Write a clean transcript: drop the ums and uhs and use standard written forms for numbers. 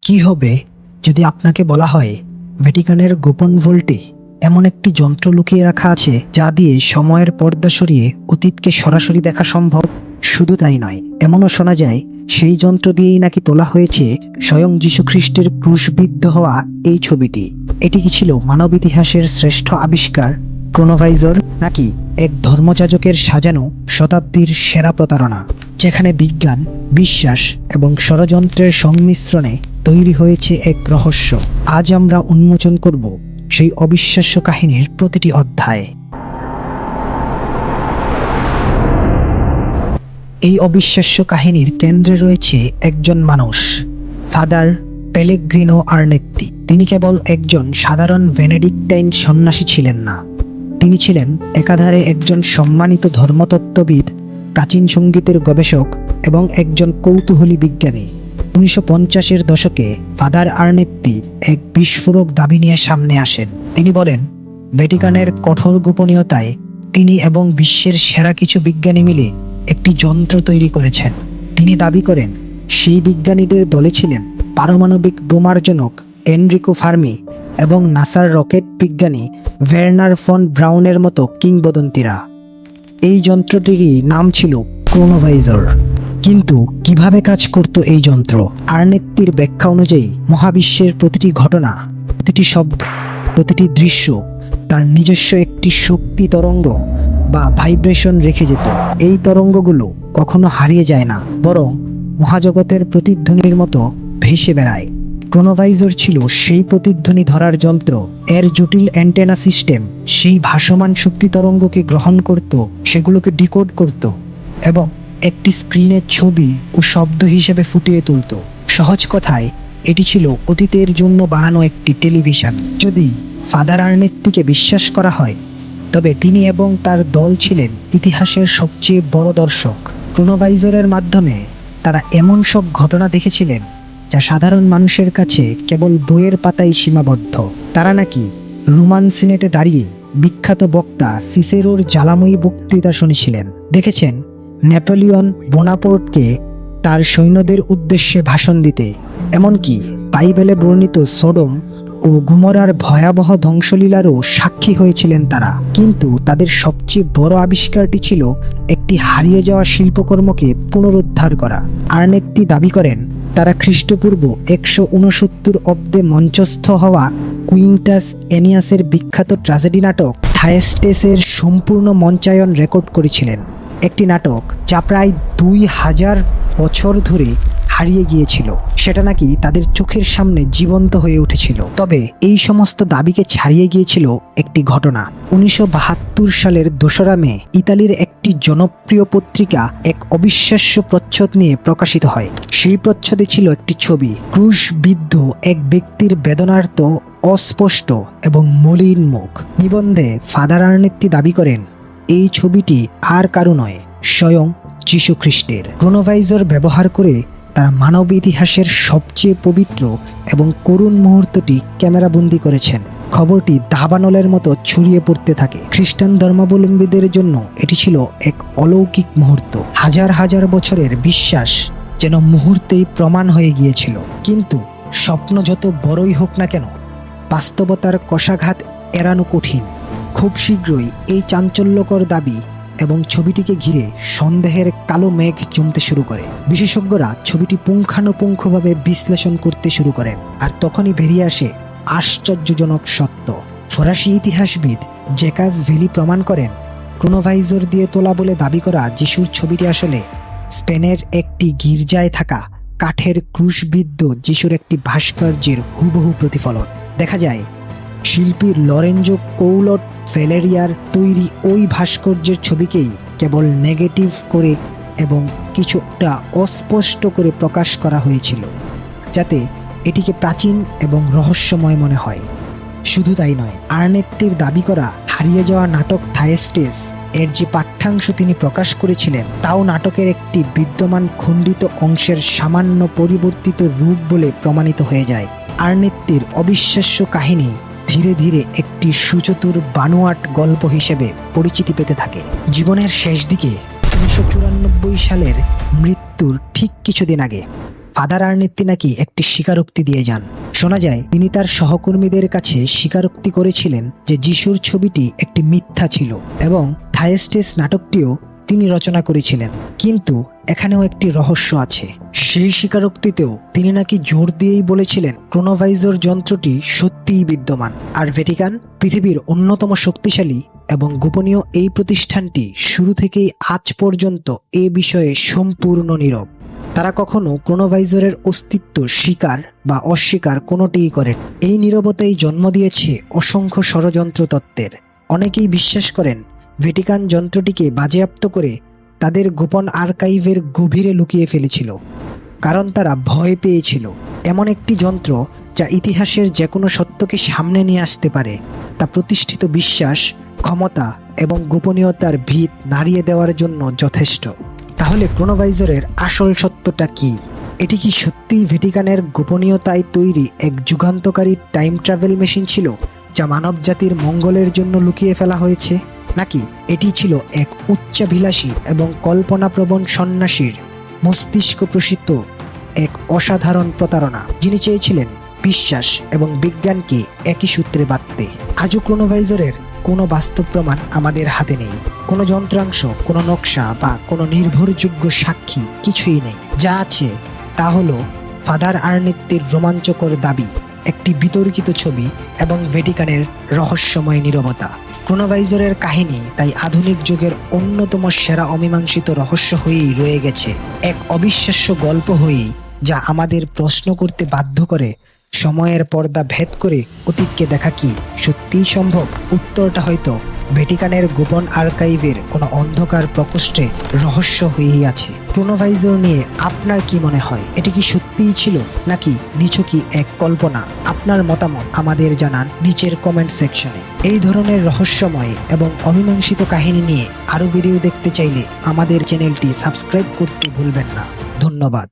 কি হবে যদি আপনাকে বলা হয় ভ্যাটিকানের গোপন ভোল্টে এমন একটি যন্ত্র লুকিয়ে রাখা আছে যা দিয়ে সময়ের পর্দা সরিয়ে অতীতকে সরাসরি দেখা সম্ভব? শুধু তাই নয়, এমনও শোনা যায় সেই যন্ত্র দিয়েই নাকি তোলা হয়েছে স্বয়ং যীশুখ্রিস্টের ক্রুশবিদ্ধ হওয়া এই ছবিটি। এটি কি ছিল মানব ইতিহাসের শ্রেষ্ঠ আবিষ্কার, ক্রোনোভাইজর, নাকি এক ধর্মযাজকের সাজানো শতাব্দীর সেরা প্রতারণা, যেখানে বিজ্ঞান, বিশ্বাস এবং ষড়যন্ত্রের সংমিশ্রণে তৈরি হয়েছে এক রহস্য? আজ আমরা উন্মোচন করব সেই অবিশ্বাস্য কাহিনীর প্রতিটি অধ্যায়। এই অবিশ্বাস্য কাহিনীর কেন্দ্রে রয়েছে একজন মানুষ, ফাদার পেলেগ্রিনো আর্নেত্তি। তিনি কেবল একজন সাধারণ বেনেডিক্টাইন সন্ন্যাসী ছিলেন না, তিনি ছিলেন একাধারে একজন সম্মানিত ধর্মতত্ত্ববিদ, প্রাচীন সঙ্গীতের গবেষক এবং একজন কৌতূহলী বিজ্ঞানী। 1950-এর দশকে ফাদার আর্নেত্তি এক বিস্ফোরক দাবি নিয়ে সামনে আসেন। তিনি বলেন, ভ্যাটিকানের কঠোর গোপনীয়তায় তিনি এবং বিশ্বের সেরা কিছু বিজ্ঞানী মিলে একটি যন্ত্র তৈরি করেছেন। তিনি দাবি করেন সেই বিজ্ঞানীদের দলে ছিলেন পারমাণবিক বোমার জনক এনরিকো ফার্মি এবং নাসার রকেট বিজ্ঞানী ওয়ার্নার ফন ব্রাউনের মতো কিংবদন্তিরা। এই যন্ত্রটির নাম ছিল ক্রোনোভাইজর। কিন্তু কিভাবে কাজ করত এই যন্ত্র? আর্নেত্তির ব্যাখ্যা অনুযায়ী মহাবিশ্বের প্রতিটি ঘটনা, প্রতিটি শব্দ, প্রতিটি দৃশ্য তার নিজস্ব একটি শক্তি তরঙ্গ বা ভাইব্রেশন রেখে যেত। এই তরঙ্গগুলো কখনো হারিয়ে যায় না, বরং মহাজগতের প্রতিধ্বনির মতো ভেসে বেড়ায়। ক্রোনোভাইজর ছিল সেই প্রতিধ্বনি ধরার যন্ত্র। এর জটিল অ্যান্টেনা সিস্টেম সেই ভাসমান শক্তি তরঙ্গকে গ্রহণ করত, সেগুলোকে ডিকোড করত এবং একটি স্ক্রিনের ছবি ও শব্দ হিসেবে ফুটিয়ে তুলত। সহজ কথায়, এটি ছিল অতীতের জন্য বানানো একটি টেলিভিশন। যদি ফাদার আর্নেত্তিকে বিশ্বাস করা হয়, তবে তিনি এবং তার দল ছিলেন ইতিহাসের সবচেয়ে বড় দর্শক। ক্রোনোভাইজরের মাধ্যমে তারা এমন সব ঘটনা দেখেছিলেন যা সাধারণ মানুষের কাছে কেবল বইয়ের পাতায় সীমাবদ্ধ। তারা নাকি রোমান সিনেটে দাঁড়িয়ে বিখ্যাত বক্তা সিসেরোর জ্বালাময়ী বক্তৃতা শুনেছিলেন, দেখেছেন নেপোলিয়ন বোনাপার্টকে তার সৈন্যদের উদ্দেশ্যে ভাষণ দিতে, এমনকি বাইবেলে বর্ণিত সোডম ও গমোরার ভয়াবহ ধ্বংসলীলারও সাক্ষী হয়েছিলেন তারা। কিন্তু তাদের সবচেয়ে বড় আবিষ্কারটি ছিল একটি হারিয়ে যাওয়া শিল্পকর্মকে পুনরুদ্ধার করা। আর্নেত্তি দাবি করেন তারা খ্রিস্টপূর্ব 169 অব্দে মঞ্চস্থ হওয়া কুইন্টাস এনিয়াসের বিখ্যাত ট্র্যাজেডি নাটক থায়েস্টেসের সম্পূর্ণ মঞ্চায়ন রেকর্ড করেছিলেন। একটি নাটক যা প্রায় 2000 বছর ধরে হারিয়ে গিয়েছিল, সেটা নাকি তাদের চোখের সামনে জীবন্ত হয়ে উঠেছিল। তবে এই সমস্ত দাবিকে ছাড়িয়ে গিয়েছিল একটি ঘটনা। 1972 সালের 2রা মে ইতালির একটি জনপ্রিয় পত্রিকা এক অবিশ্বাস্য প্রচ্ছদ নিয়ে প্রকাশিত হয়। সেই প্রচ্ছদে ছিল একটি ছবি, ক্রুশবিদ্ধ এক ব্যক্তির বেদনার্ত, অস্পষ্ট এবং মলিন মুখ। নিবন্ধে ফাদার আর্নেত্তি দাবি করেন এই ছবিটি আর কারো নয়, স্বয়ং যীশুখ্রিস্টের। ক্রোনোভাইজর ব্যবহার করে তারা মানব ইতিহাসের সবচেয়ে পবিত্র এবং করুণ মুহূর্তটি ক্যামেরাবন্দি করেছেন। খবরটি দাবানলের মতো ছড়িয়ে পড়তে থাকে। খ্রিস্টান ধর্মাবলম্বীদের জন্য এটি ছিল এক অলৌকিক মুহূর্ত। হাজার হাজার বছরের বিশ্বাস যেন মুহূর্তেই প্রমাণ হয়ে গিয়েছিল। কিন্তু স্বপ্ন যত বড়ই হোক না কেন, বাস্তবতার কষাঘাত এড়ানো কঠিন। খুব শীঘ্রই এই চাঞ্চল্যকর দাবি এবং ছবিটিকে ঘিরে সন্দেহের কালো মেঘ জমতে শুরু করে। বিশেষজ্ঞরা ছবিটি পুঙ্খানুপুঙ্খভাবে বিশ্লেষণ করতে শুরু করেন, আর তখনই বেরিয়ে আসে আশ্চর্যজনক সত্য। ফরাসি ইতিহাসবিদ জ্যাকাস ভেলি প্রমাণ করেন ক্রোনোভাইজর দিয়ে তোলা বলে দাবি করা যিশুর ছবিটি আসলে স্পেনের একটি গির্জায় থাকা কাঠের ক্রুশবিদ্ধ যিশুর একটি ভাস্কর্যের হুবহু প্রতিফলন। দেখা যায় শিল্পী লরেঞ্জো কৌলট ফেলেরিয়ার তৈরি ওই ভাস্কর্যের ছবিকেই কেবল নেগেটিভ করে এবং কিছুটা অস্পষ্ট করে প্রকাশ করা হয়েছিল, যাতে এটিকে প্রাচীন এবং রহস্যময় মনে হয়। শুধু তাই নয়, আর্নেত্তির দাবি করা হারিয়ে যাওয়া নাটক থায়েস্টেস এর যে পাঠ্যাংশ তিনি প্রকাশ করেছিলেন, তাও নাটকের একটি বিদ্যমান খণ্ডিত অংশের সামান্য পরিবর্তিত রূপ বলে প্রমাণিত হয়ে যায়। আর্নেত্তির অবিশ্বাস্য কাহিনী ধীরে ধীরে একটি সুচতুর বানোয়াট গল্প হিসেবে পরিচিতি পেতে থাকে। জীবনের শেষ দিকে 1994 সালের মৃত্যুর ঠিক কিছুদিন আগে ফাদার আর্নেত্তি নাকি একটি স্বীকারোক্তি দিয়ে যান। শোনা যায় তিনি তার সহকর্মীদের কাছে স্বীকারোক্তি করেছিলেন যে যিশুর ছবিটি একটি মিথ্যা ছিল এবং থাইস্টেস নাটকটিও তিনি রচনা করেছিলেন। কিন্তু এখানেও একটি রহস্য আছে। সেই স্বীকারোক্তিতেও তিনি নাকি জোর দিয়েই বলেছিলেন ক্রোনোভাইজর যন্ত্রটি সত্যিই বিদ্যমান, আর ভ্যাটিকান পৃথিবীর অন্যতম শক্তিশালী এবং গোপনীয় এই প্রতিষ্ঠানটি শুরু থেকেই আজ পর্যন্ত এ বিষয়ে সম্পূর্ণ নীরব। তারা কখনো ক্রোনোভাইজরের অস্তিত্ব স্বীকার বা অস্বীকার কোনোটিই করেন। এই নীরবতাই জন্ম দিয়েছে অসংখ্য ষড়যন্ত্র তত্ত্বের। অনেকেই বিশ্বাস করেন ভ্যাটিকান যন্ত্রটিকে বাজেয়াপ্ত করে তাদের গোপন আর্কাইভের গভীরে লুকিয়ে ফেলেছিল, কারণ তারা ভয় পেয়েছিল এমন একটি যন্ত্র যা ইতিহাসের যে কোনো সত্যকে সামনে নিয়ে আসতে পারে, তা প্রতিষ্ঠিত বিশ্বাস, ক্ষমতা এবং গোপনীয়তার ভিত নাড়িয়ে দেওয়ার জন্য যথেষ্ট। তাহলে ক্রোনোভাইজরের আসল সত্যটা কি? এটি কি সত্যিই ভ্যাটিকানের গোপনীয়তায় তৈরি এক যুগান্তকারী টাইম ট্রাভেল মেশিন ছিল যা মানবজাতির মঙ্গলের জন্য লুকিয়ে ফেলা হয়েছে, নাকি এটি ছিল এক উচ্চাভিলাষী এবং কল্পনাপ্রবণ সন্ন্যাসীর মস্তিষ্ক প্রসূত এক অসাধারণ প্রতারণা, যিনি চেয়েছিলেন বিশ্বাস এবং বিজ্ঞানকে একই সূত্রে বাঁধতে? আজও ক্রোনোভাইজরের কোনো বাস্তব প্রমাণ আমাদের হাতে নেই। কোনো যন্ত্রাংশ, কোনো নকশা বা কোনো নির্ভরযোগ্য সাক্ষী কিছুই নেই। যা আছে তা হলো ফাদার আর্নেত্তির রোমাঞ্চকর দাবি, একটি বিতর্কিত ছবি এবং ভ্যাটিকানের রহস্যময় নীরবতা। ক্রোনোভাইজরের কাহিনী তাই আধুনিক যুগের অন্যতম সেরা অমীমাংসিত রহস্য হয়েই রয়ে গেছে, এক অবিশ্বাস্য গল্প হয়েই, যা আমাদের প্রশ্ন করতে বাধ্য করে সময়ের পর্দা ভেদ করে অতীতকে দেখা কি সত্যিই সম্ভব? উত্তরটা হয়তো ভ্যাটিকানের গোপন আর্কাইভের কোনো অন্ধকার প্রকোষ্ঠে রহস্য হয়েই আছে। ক্রোনোভাইজর নিয়ে আপনার কি মনে হয়? এটি কি সত্যিই ছিল নাকি নিছকই এক কল্পনা? আপনার মতামত আমাদের জানান নিচের কমেন্ট সেকশনে। এই ধরনের রহস্যময় এবং অমীমাংসিত কাহিনী নিয়ে আরও ভিডিও দেখতে চাইলে আমাদের চ্যানেলটি সাবস্ক্রাইব করতে ভুলবেন না। ধন্যবাদ।